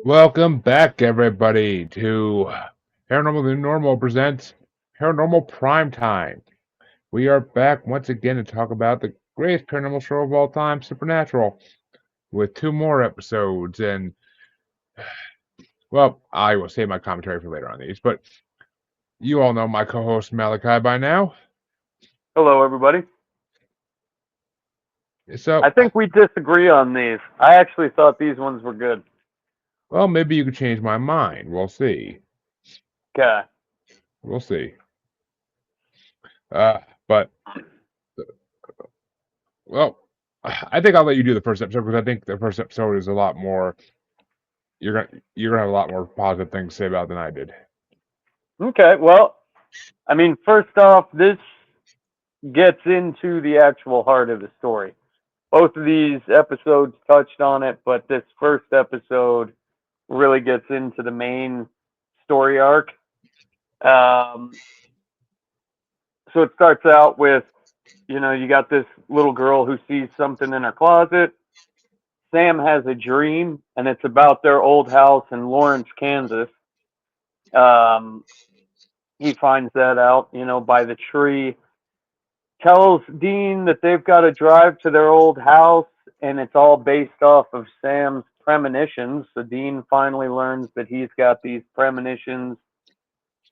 Welcome back, everybody, to Paranormal the Normal presents Paranormal Primetime. We are back once again to talk about the greatest paranormal show of all time, Supernatural, with two more episodes. And, well, I will save my commentary for later on these, but you all know my co host Malachi by now. Hello, everybody. I So, think we disagree on these. I actually thought these ones were good. well, maybe you could change my mind. We'll see. Okay. We'll see. But, well, I think I'll let you do the first episode because I think the first episode is a lot more you're gonna have a lot more positive things to say about it than I did. Okay. Well, I mean, first off, this gets into the actual heart of the story. Both of these episodes touched on it, but this first episode really gets into the main story arc. Um, so it starts out with, you got this little girl who sees something in her closet. Sam has a dream, and it's about their old house in Lawrence, Kansas. Um, he finds that out, by the tree. Tells Dean that they've got to drive to their old house, and it's all based off of Sam's premonitions. So Dean finally learns that he's got these premonitions.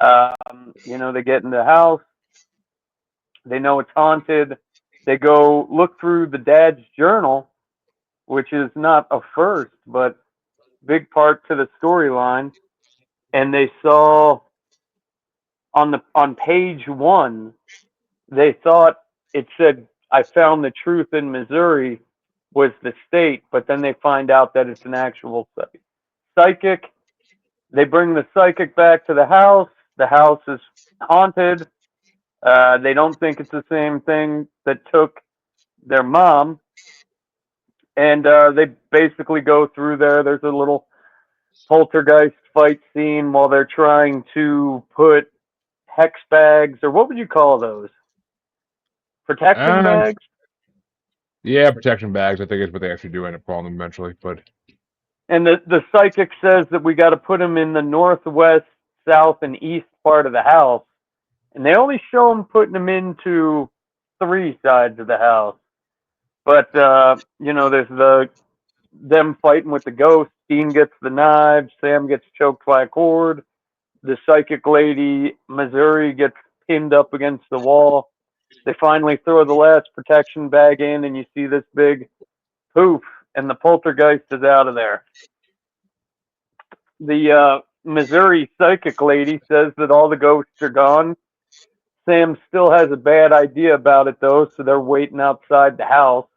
They get in the house. They know it's haunted. They go look through the dad's journal, which is not a first, but big part to the storyline. And they saw on page one, they thought it said, "I found the truth in Missouri," was the state, but then they find out that it's an actual psychic. They bring the psychic back to the house. The house is haunted. They don't think it's the same thing that took their mom. And they basically go through there. There's a little poltergeist fight scene while they're trying to put hex bags, or what would you call those? Protection Uh, bags? yeah, protection bags. I think is what they actually do end up calling them eventually. But And the psychic says that we got to put them in the northwest, south, and east part of the house. And they only show them putting them into three sides of the house. But there's them fighting with the ghost. Dean gets the knives. Sam gets choked by a cord. The psychic lady, Missouri, gets pinned up against the wall. They finally throw the last protection bag in, and you see this big poof, and the poltergeist is out of there. The Missouri psychic lady says that all the ghosts are gone. Sam still has a bad idea about it, though, so they're waiting outside the house.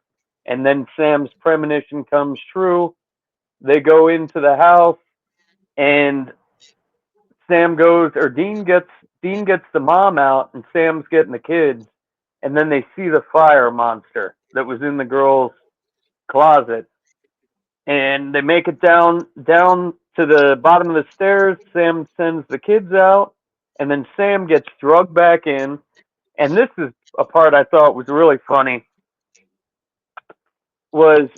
And then Sam's premonition comes true. They go into the house, and Dean gets the mom out, and Sam's getting the kids. And then they see the fire monster that was in the girl's closet, and they make it down to the bottom of the stairs. Sam sends the kids out, and then Sam gets drugged back in. And this is a part I thought was really funny. Was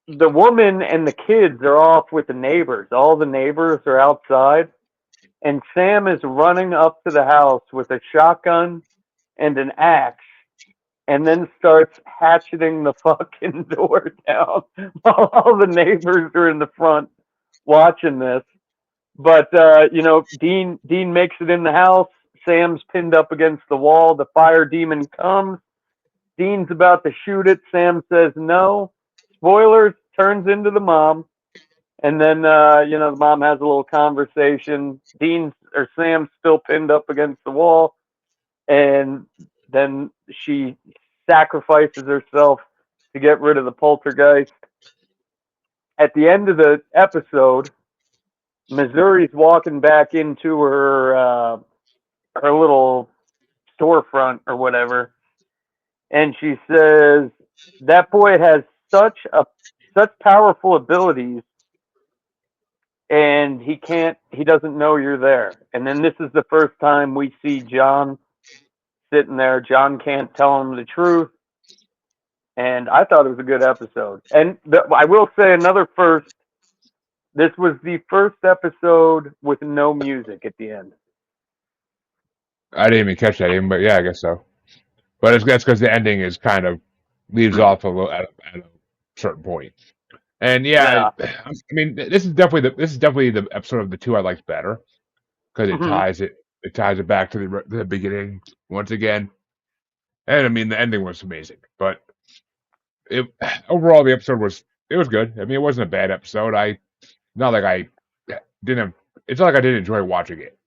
the woman and the kids are off with the neighbors. All the neighbors are outside, and Sam is running up to the house with a shotgun and an axe, and then starts hatcheting the fucking door down while all the neighbors are in the front watching this. But Dean makes it in the house. Sam's pinned up against the wall. The fire demon comes. Dean's about to shoot it. Sam says no. Spoilers, turns into the mom. And then the mom has a little conversation. Sam's still pinned up against the wall, and then she sacrifices herself to get rid of the poltergeist. At the end of the episode, Missouri's walking back into her little storefront or whatever, and she says that boy has such powerful abilities, and he doesn't know you're there. And then this is the first time we see John sitting there. John can't tell him the truth, and I thought it was a good episode. And I will say another first. This was the first episode with no music at the end. I didn't even catch that even, but yeah, I guess so. But that's because the ending is kind of leaves off a little at a certain point. And yeah, Yeah. I mean, this is definitely the episode of the two I liked better because Hmm. it ties it back to the beginning once again. And I mean, the ending was amazing, but it overall the episode was good. I mean, it wasn't a bad episode. Not like I didn't. It's not like I didn't enjoy watching it.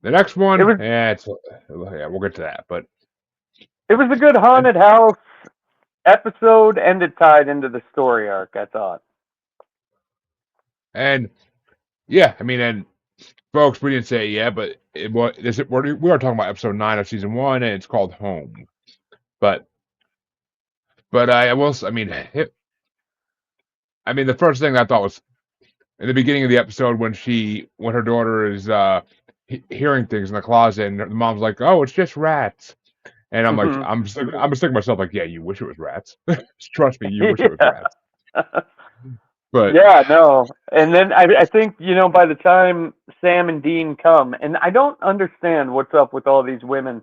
The next It one, was yeah, we'll get to that. But it was a good and haunted house episode, and it tied into the story arc. I thought. and yeah, I mean, and folks, we didn't say it yet, but we are talking about episode 9 of season 1, and it's called Home. But I will. I mean, the first thing I thought was in the beginning of the episode when her daughter is hearing things in the closet, and the mom's like, "Oh, it's just rats," and I'm like, Hmm. I'm just thinking to myself like, "Yeah, you wish it was rats. Trust me, you wish it was Yeah. rats." But Yeah, no. And then I think, by the time Sam and Dean come, and I don't understand what's up with all these women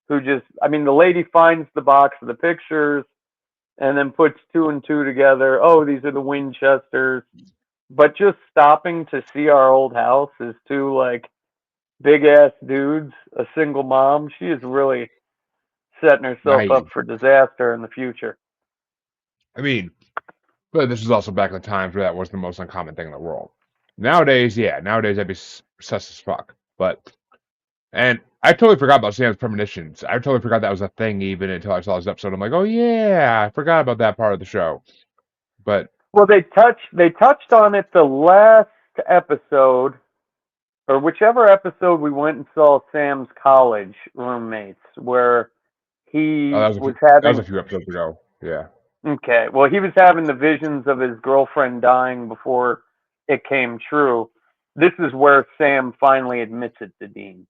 who just, I mean, the lady finds the box of the pictures and then puts two and two together. Oh, these are the Winchesters. But just stopping to see our old house is two, like, big ass dudes, a single mom. She is really setting herself up naive. for disaster in the future. I mean, but this was also back in the times where that was the most uncommon thing in the world. Nowadays, yeah, nowadays that'd be sus as fuck. And I totally forgot about Sam's premonitions. I totally forgot that was a thing even until I saw this episode. I'm like, oh yeah, I forgot about that part of the show. But Well, they touched on it the last episode, or whichever episode we went and saw Sam's college roommates, where he was that was a having, few episodes ago. Yeah, okay, well, he was having the visions of his girlfriend dying before it came true. This is where Sam finally admits it to Dean.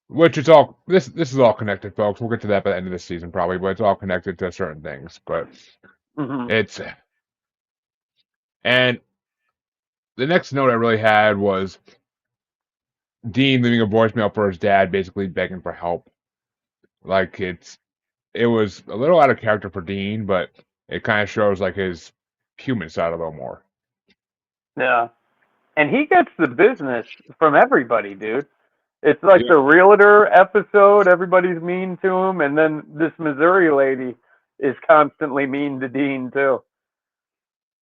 which it's all this is all connected, folks. We'll get to that by the end of this season probably, but it's all connected to certain things. But Hmm. it's and the next note I really had was Dean leaving a voicemail for his dad, basically begging for help. Like it was a little out of character for Dean, but it kind of shows like his human side a little more. Yeah. And he gets the business from everybody, dude. It's like Yeah. the realtor episode, everybody's mean to him, and then this Missouri lady is constantly mean to Dean too.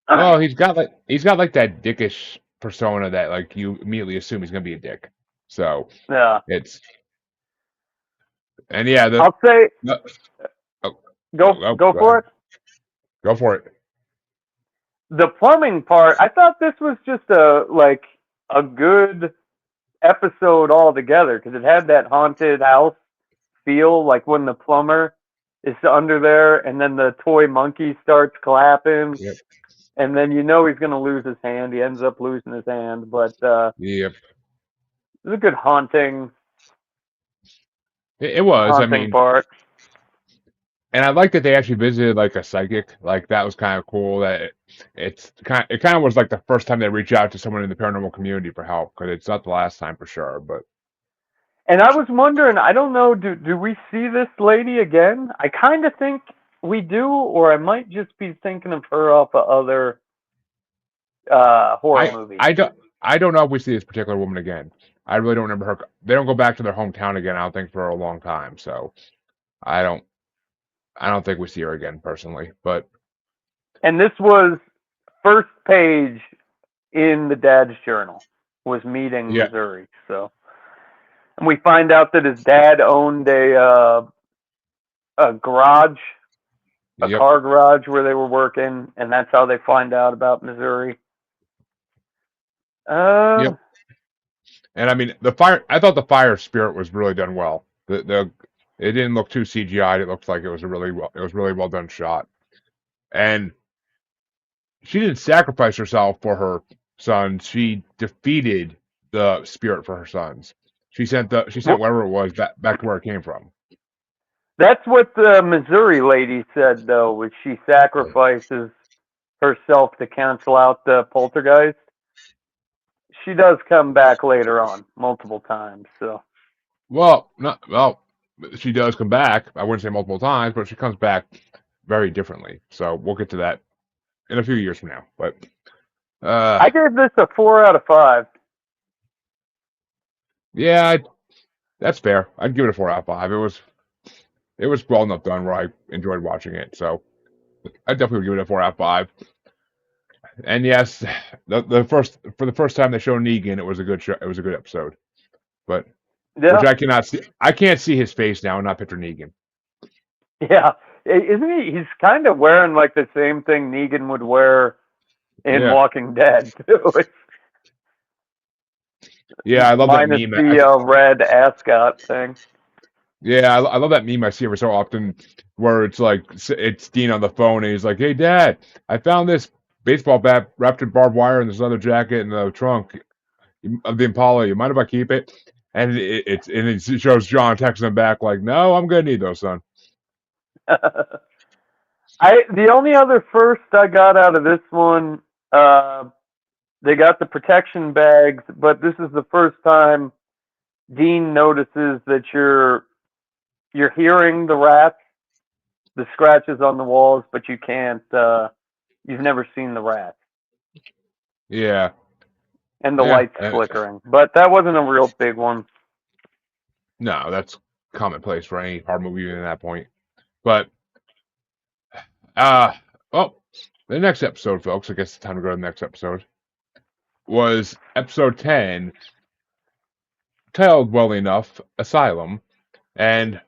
Well, he's got like that dickish persona that like you immediately assume he's gonna be a dick. So Yeah. it's and yeah I'll say the oh, go go for ahead, it. go for it. The plumbing part, I thought this was just a good episode altogether because it had that haunted house feel, like when the plumber is under there and then the toy monkey starts clapping, Yep, and then he's gonna lose his hand. He ends up losing his hand, but yep. it's a good It was. I haunting mean, part. and I like that they actually visited like a psychic. Like that was kind of cool. It kind of was like the first time they reach out to someone in the paranormal community for help because it's not the last time for sure. But And I was wondering, I don't know, do we see this lady again? I kind of think we do, or I might just be thinking of her off of other horror I movies. I don't I don't know if we see this particular woman again. I really don't remember her. They don't go back to their hometown again. I don't think for a long time. So I don't I don't think we see her again personally. But And this was first page in the dad's journal, was meeting yeah, Missouri. So, and we find out that his dad owned a garage, a yep, car garage where they were working, and that's how they find out about Missouri. yep. Uh, And I mean the fire. I thought the fire spirit was really done well. The it didn't look too CGI'd. It looked like it was really well done shot. And she didn't sacrifice herself for her sons. She defeated the spirit for her sons. She sent well, whatever it was back to where it came from. that's what the Missouri lady said, though, was she sacrifices herself to cancel out the poltergeist. she does come back later on multiple times. So Well, not well. She does come back. I wouldn't say multiple times, but she comes back very differently. So we'll get to that in a few years from now. But I gave this a 4 out of 5. yeah, that's fair. I'd give it a 4 out of 5. It was well enough done where I enjoyed watching it. So I definitely would give it a 4 out of 5. And yes, the first time they showed Negan, it was a good show. It was a good episode. But which Yeah, I cannot see. I can't see his face now and not picture Negan. yeah. Isn't he? He's kind of wearing like the same thing Negan would wear in Yeah, Walking Dead too. yeah, I love that Minus meme. the red ascot thing. Yeah, I love that meme I see every so often where it's like it's Dean on the phone and he's like, "Hey, Dad, I found this baseball bat wrapped in barbed wire and this other jacket in the trunk of the Impala. You mind if I keep it?" And it shows John texting him back like, "No, I'm gonna need those, son." The only other first I got out of this one, they got the protection bags, but this is the first time Dean notices that you're hearing the rats, the scratches on the walls, but you can't. You've never seen the rats Yeah, and the yeah. lights flickering, but that wasn't a real big one. No, that's commonplace for any horror movie at that point. But uh, well, the next episode, folks. I guess it's time to go to the next episode. Was episode 10, titled well enough, Asylum, and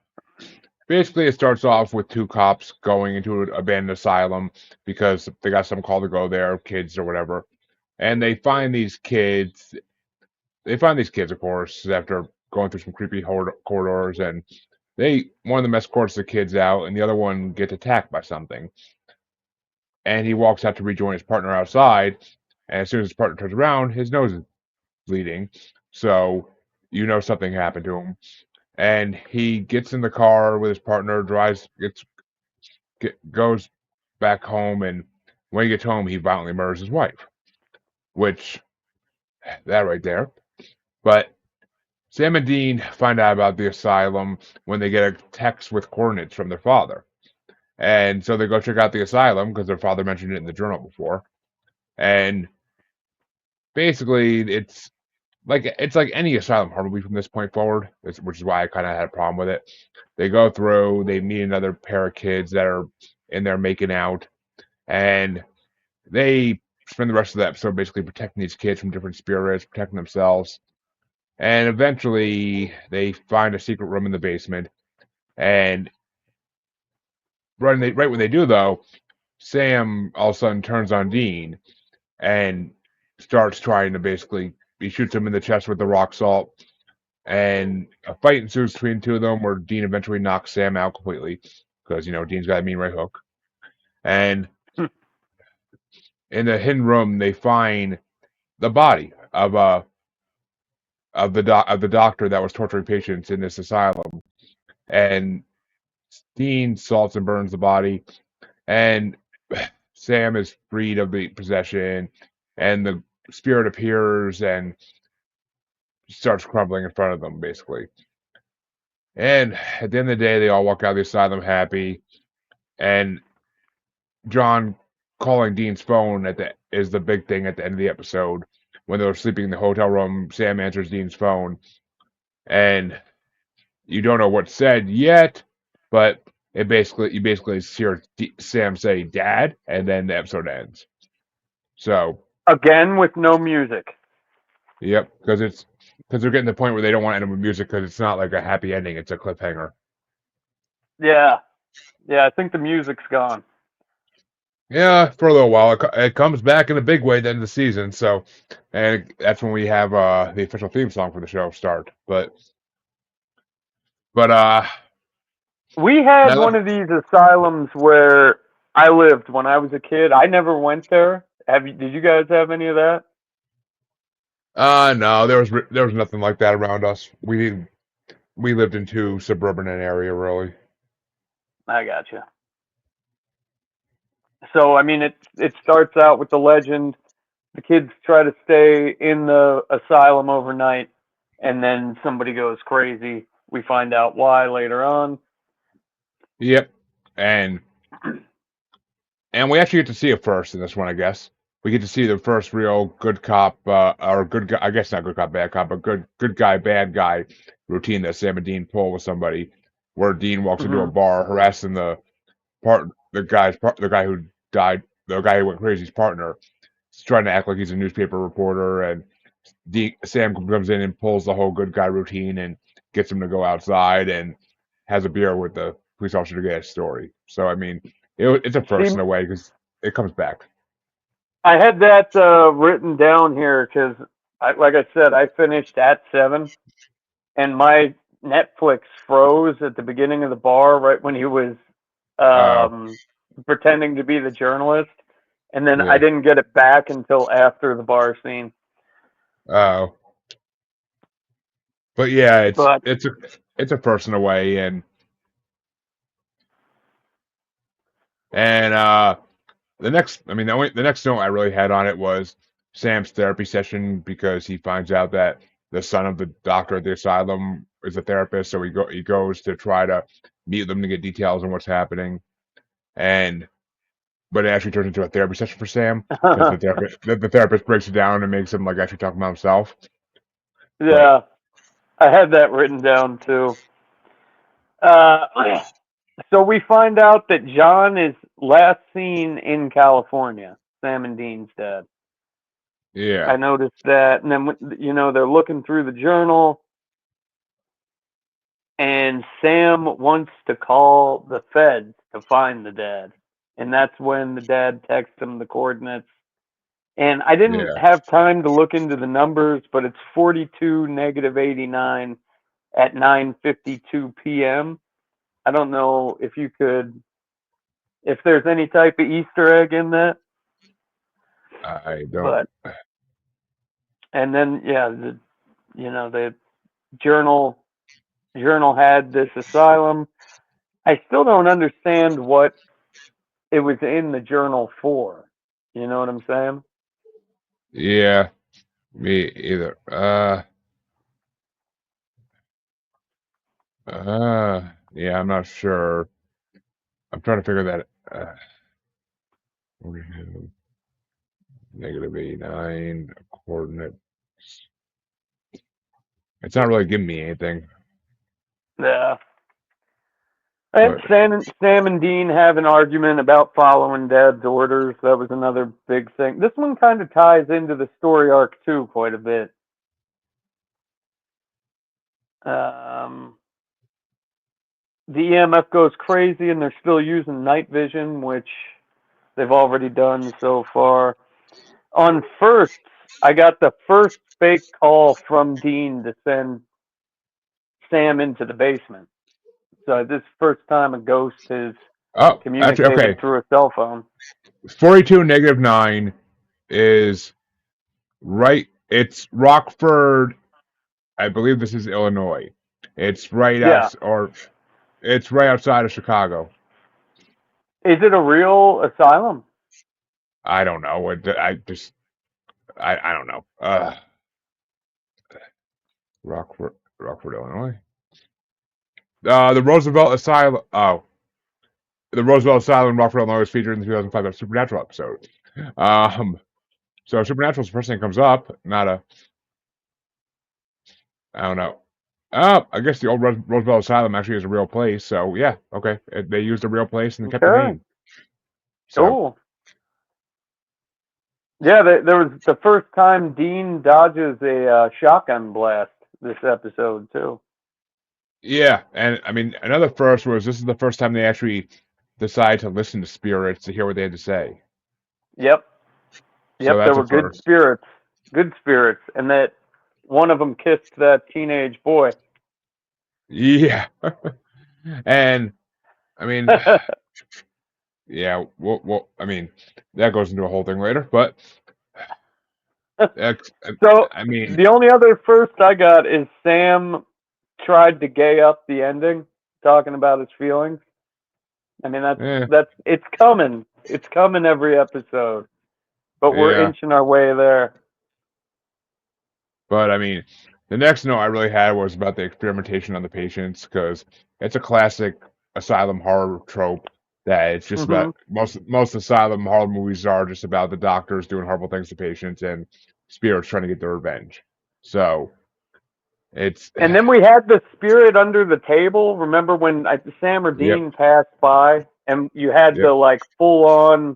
basically it starts off with two cops going into an abandoned asylum because they got some call to go there, kids or whatever, and they find these kids. They find these kids, of course, after going through some creepy corridors, and one of them escorts the kids out, and the other one gets attacked by something, and he walks out to rejoin his partner outside, and as soon as his partner turns around, his nose is bleeding, so you know something happened to him. And he gets in the car with his partner, goes back home, and when he gets home, he violently murders his wife. Which that right there. But Sam and Dean find out about the asylum when they get a text with coordinates from their father, and so they go check out the asylum because their father mentioned it in the journal before. And basically, it's like any asylum horror movie from this point forward, which is why I kind of had a problem with it. They go through, they meet another pair of kids that are in there making out, and they spend the rest of the episode basically protecting these kids from different spirits, protecting themselves, and eventually they find a secret room in the basement. And right when they do, though, Sam all of a sudden turns on Dean and starts trying to basically he shoots him in the chest with the rock salt, and a fight ensues between the two of them where Dean eventually knocks Sam out completely because Dean's got a mean right hook. And in the hidden room, they find the body of the doctor that was torturing patients in this asylum, and Dean salts and burns the body, and Sam is freed of the possession, and the spirit appears and starts crumbling in front of them, basically. And at the end of the day, they all walk out of the asylum happy, and John calling Dean's phone is the big thing at the end of the episode. When they're sleeping in the hotel room, Sam answers Dean's phone, and you don't know what's said yet, but you basically hear Sam say "Dad," and then the episode ends. So, Again with no music. yep, because they're getting to the point where they don't want to end up with music because it's not like a happy ending; it's a cliffhanger. Yeah, yeah. I think the music's gone. Yeah, for a little while. It comes back in a big way at the end of the season. So, and that's when we have the official theme song for the show start. But We had now one of these asylums where I lived when I was a kid. I never went there. Did you guys have any of that? no, there was nothing like that around us. We lived in too suburban an area, really. I gotcha. So I mean, it starts out with the legend the kids try to stay in the asylum overnight, and then somebody goes crazy. We find out why later on. Yep. And and we actually get to see it first in this one, I guess. We get to see the first real good cop, or good guy, I guess not good cop, bad cop, but good guy, bad guy routine that Sam and Dean pull with somebody, where Dean walks into a Hmm. bar harassing the guy who died, the guy who went crazy's partner. He's trying to act like he's a newspaper reporter, and Sam comes in and pulls the whole good guy routine and gets him to go outside and has a beer with the police officer to get his story. So I mean, it's a See, first in a way because it comes back. I had that written down here because, like I said, I finished at 7, and my Netflix froze at the beginning of the bar right when he was Oh, um, pretending to be the journalist, and then I yeah. didn't get it back until after the bar scene. Oh, but yeah, But it's a first in a way, and the next note I really had on it was Sam's therapy session because he finds out that the son of the doctor at the asylum is a therapist, so he goes to try to meet them to get details on what's happening, and but it actually turns into a therapy session for Sam because the therapist breaks it down and makes him like actually talk about himself. But yeah, I had that written down too. Uh, so we find out that John is last seen in California. Sam and Dean's dad. yeah, I noticed that, and then they're looking through the journal, and Sam wants to call the feds to find the dad, and that's when the dad texts him the coordinates. And I didn't yeah, have time to look into the numbers, but it's 42 negative 89 at 9:52 p.m. I don't know if there's any type of Easter egg in that, I don't. but and then yeah, the journal journal had this asylum. I still don't understand what it was in the journal for. You know what I'm saying? Yeah, me either. Yeah, I'm not sure. I'm trying to figure that. Negative 89 coordinate. It's not really giving me anything, Yeah. And but Sam and Dean have an argument about following Dad's orders. That was another big thing. This one kind of ties into the story arc too quite a bit. Um, the EMF goes crazy, and they're still using night vision, which they've already done so far. On first, I got the first fake call from Dean to send Sam into the basement. So this is the first time a ghost has oh, actually, communicated okay. through a cell phone. 42 negative 9 is right. It's Rockford. I believe this is Illinois. It's right Yeah. out, or it's right outside of Chicago. Is it a real asylum? I don't know. I don't know. Rockford, Illinois. The Roosevelt Asylum. Oh, the Roosevelt Asylum in Rockford, Illinois was featured in the 2005 Supernatural episode. Um, so Supernatural is the first thing that comes up, not a. I don't know. Oh, I guess the old Roosevelt Asylum actually is a real place. So yeah, okay, they used a real place and kept the Okay. name. So Cool. Yeah, there was the first time Dean dodges a shotgun blast this episode too. yeah, and I mean another first was this is the first time they actually decided to listen to spirits to hear what they had to say. Yep. So Yep. There that's a were first. good spirits, and that one of them kissed that teenage boy. Yeah, and I mean, yeah, I mean, that goes into a whole thing later, but that's, So I mean, the only other first I got is Sam tried to gay up the ending, talking about his feelings. I mean eh, that's it's coming. It's coming every episode. but we're Yeah, inching our way there. but I mean, the next note I really had was about the experimentation on the patients because it's a classic asylum horror trope that it's just Hmm. about most asylum horror movies are just about the doctors doing horrible things to patients and spirits trying to get their revenge. So it's And then we had the spirit under the table. Remember when Sam or yep, Dean passed by, and you had the yep, like full on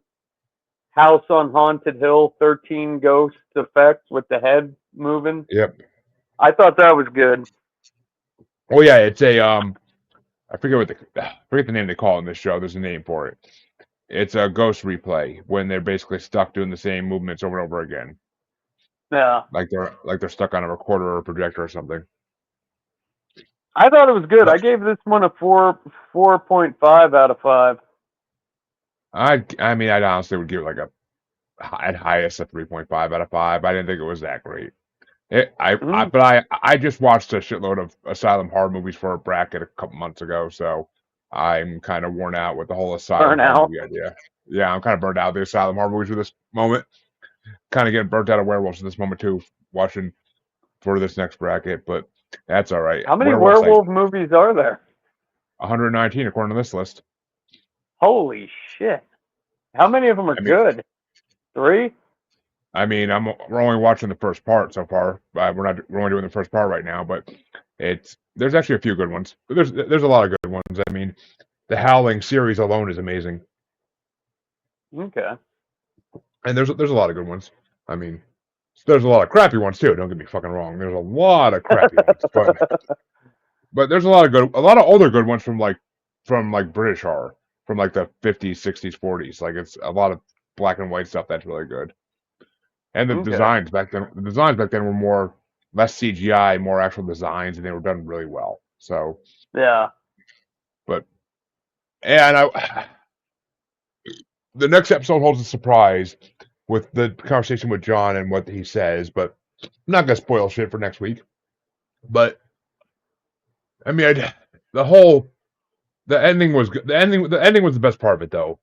House on Haunted Hill 13 ghost effect with the head moving. yep. I thought that was good. Oh yeah, it's a I forget I forget the name they call it in this show. There's a name for it. It's a ghost replay when they're basically stuck doing the same movements over and over again, Yeah. like they're stuck on a recorder or a projector or something. I thought it was good. I But gave this one a 4.5 out of 5. I mean I honestly would give it like at highest a 3.5 out of 5. I didn't think it was that great. Mm, But I just watched a shitload of asylum horror movies for a bracket a couple months ago, so I'm kind of worn out with the whole asylum horror burnout. movie idea. Yeah, I'm kind of burned out with the asylum horror movies for this moment. Kind of getting burnt out of werewolves at this moment too, watching for this next bracket, but that's all right. How many Werewolves, like werewolf movies are there? 119 according to this list. Holy shit. How many of them are I mean, good? 3? we're only watching the first part so far. We're only doing the first part right now, but there's actually a few good ones. But there's a lot of good ones. I mean, the Howling series alone is amazing, Okay. and there's a lot of good ones. I mean, there's a lot of crappy ones too. Don't get me fucking wrong. There's a lot of crappy ones, but there's a lot of older good ones from like British horror from like the 50s, 60s, 40s. Like it's a lot of black and white stuff that's really good. And Okay. the designs back then were more less CGI, more actual designs, and they were done really well. So, Yeah. but and I, the next episode holds a surprise with the conversation with John and what he says, but I'm not gonna spoil shit for next week. But I mean, the whole the ending was good. The ending was the best part of it, though.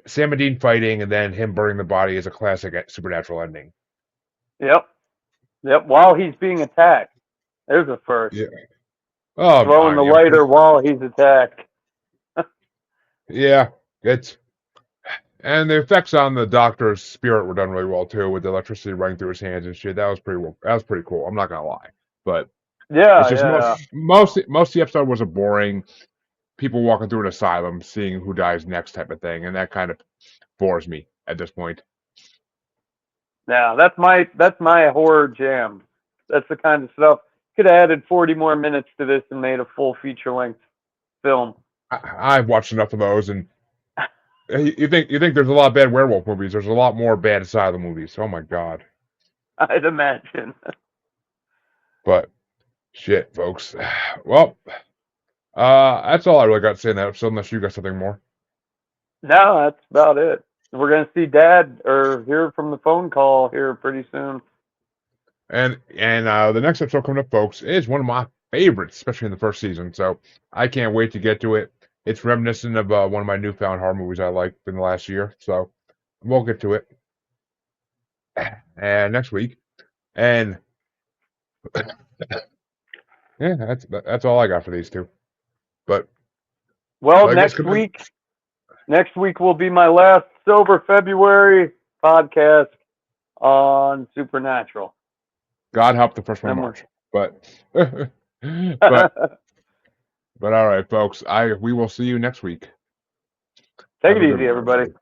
Sam and Dean fighting and then him burning the body is a classic supernatural ending. Yep. Yep. While he's being attacked. There's a first. Yeah. Oh, Throwing the yeah. lighter while he's attacked. Yeah. It's and the effects on the doctor's spirit were done really well too, with the electricity running through his hands and shit. That was that was pretty cool. I'm not gonna lie, but it's Yeah, just yeah. most of the episode was a boring people walking through an asylum, seeing who dies next type of thing, and that kind of bores me at this point. Yeah, that's my horror jam. That's the kind of stuff. Could have added 40 more minutes to this and made a full feature length film. I've watched enough of those, and you think there's a lot of bad werewolf movies? There's a lot more bad asylum movies. Oh my god! I'd imagine. But shit, folks. Well, that's all I really got to say in that episode. Unless you got something more. No, that's about it. We're gonna see Dad or hear from the phone call here pretty soon. And the next episode coming up, folks, is one of my favorites, especially in the first season. So I can't wait to get to it. It's reminiscent of one of my newfound horror movies I liked in the last year. So we'll get to it and next week. And yeah, that's all I got for these two. But Well, I guess come next week will be my last sober February podcast on Supernatural. God help the first one of And March. But but all right, folks. We will see you next week. take Have it a good easy, one, everybody. everybody.